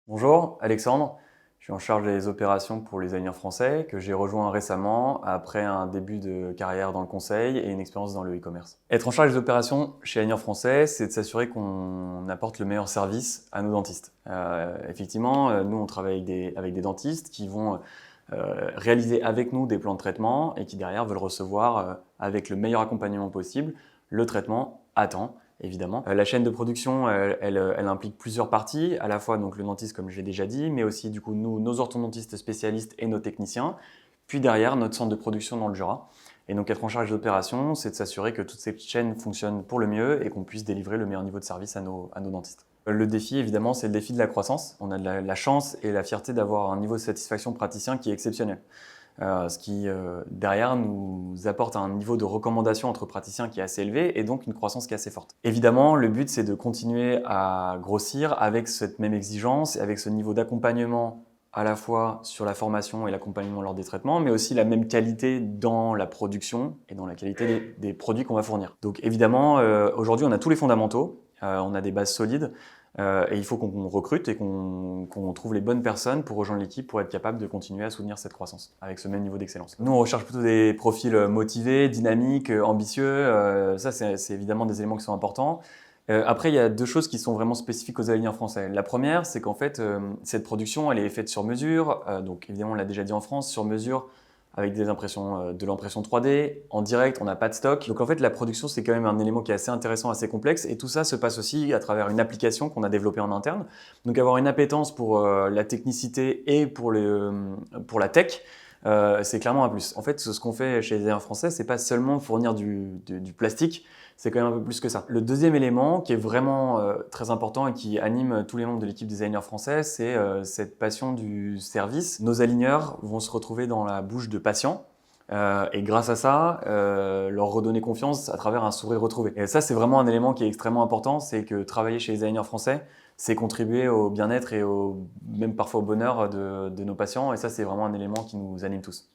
Bonjour, Alexandre. Je suis en charge des opérations pour les designers français que j'ai rejoint récemment après un début de carrière dans le conseil et une expérience dans le e-commerce. Être en charge des opérations chez les designers français, c'est de s'assurer qu'on apporte le meilleur service à nos dentistes. Effectivement, nous on travaille avec des dentistes qui vont réaliser avec nous des plans de traitement et qui derrière veulent recevoir avec le meilleur accompagnement possible le traitement à temps. Évidemment. La chaîne de production, elle implique plusieurs parties, à la fois donc, le dentiste, comme je l'ai déjà dit, mais aussi du coup, nous, nos orthodontistes spécialistes et nos techniciens, puis derrière notre centre de production dans le Jura. Et donc être en charge d'opérations, c'est de s'assurer que toute cette chaîne fonctionne pour le mieux et qu'on puisse délivrer le meilleur niveau de service à nos dentistes. Le défi, évidemment, c'est le défi de la croissance. On a de la chance et la fierté d'avoir un niveau de satisfaction praticien qui est exceptionnel. Ce qui, derrière, nous apporte un niveau de recommandation entre praticiens qui est assez élevé et donc une croissance qui est assez forte. Évidemment, le but, c'est de continuer à grossir avec cette même exigence et avec ce niveau d'accompagnement à la fois sur la formation et l'accompagnement lors des traitements, mais aussi la même qualité dans la production et dans la qualité des produits qu'on va fournir. Donc évidemment, aujourd'hui, on a tous les fondamentaux, on a des bases solides, et il faut qu'on recrute et qu'on trouve les bonnes personnes pour rejoindre l'équipe pour être capable de continuer à soutenir cette croissance avec ce même niveau d'excellence. Nous, on recherche plutôt des profils motivés, dynamiques, ambitieux. Ça, c'est évidemment des éléments qui sont importants. Après, il y a deux choses qui sont vraiment spécifiques aux designers français. La première, c'est qu'en fait, cette production, elle est faite sur mesure. Donc évidemment, on l'a déjà dit en France, sur mesure, avec des impressions, de l'impression 3D. En direct, on n'a pas de stock. Donc en fait, la production, c'est quand même un élément qui est assez intéressant, assez complexe. Et tout ça se passe aussi à travers une application qu'on a développée en interne. Donc avoir une appétence pour la technicité et pour la tech, c'est clairement un plus. En fait, ce qu'on fait chez les designers français, c'est pas seulement fournir du plastique, c'est quand même un peu plus que ça. Le deuxième élément qui est vraiment très important et qui anime tous les membres de l'équipe designers français, c'est cette passion du service. Nos aligneurs vont se retrouver dans la bouche de patients et grâce à ça, leur redonner confiance à travers un sourire retrouvé. Et ça, c'est vraiment un élément qui est extrêmement important, c'est que travailler chez les designers français, c'est contribuer au bien-être et même parfois au bonheur de nos patients. Et ça, c'est vraiment un élément qui nous anime tous.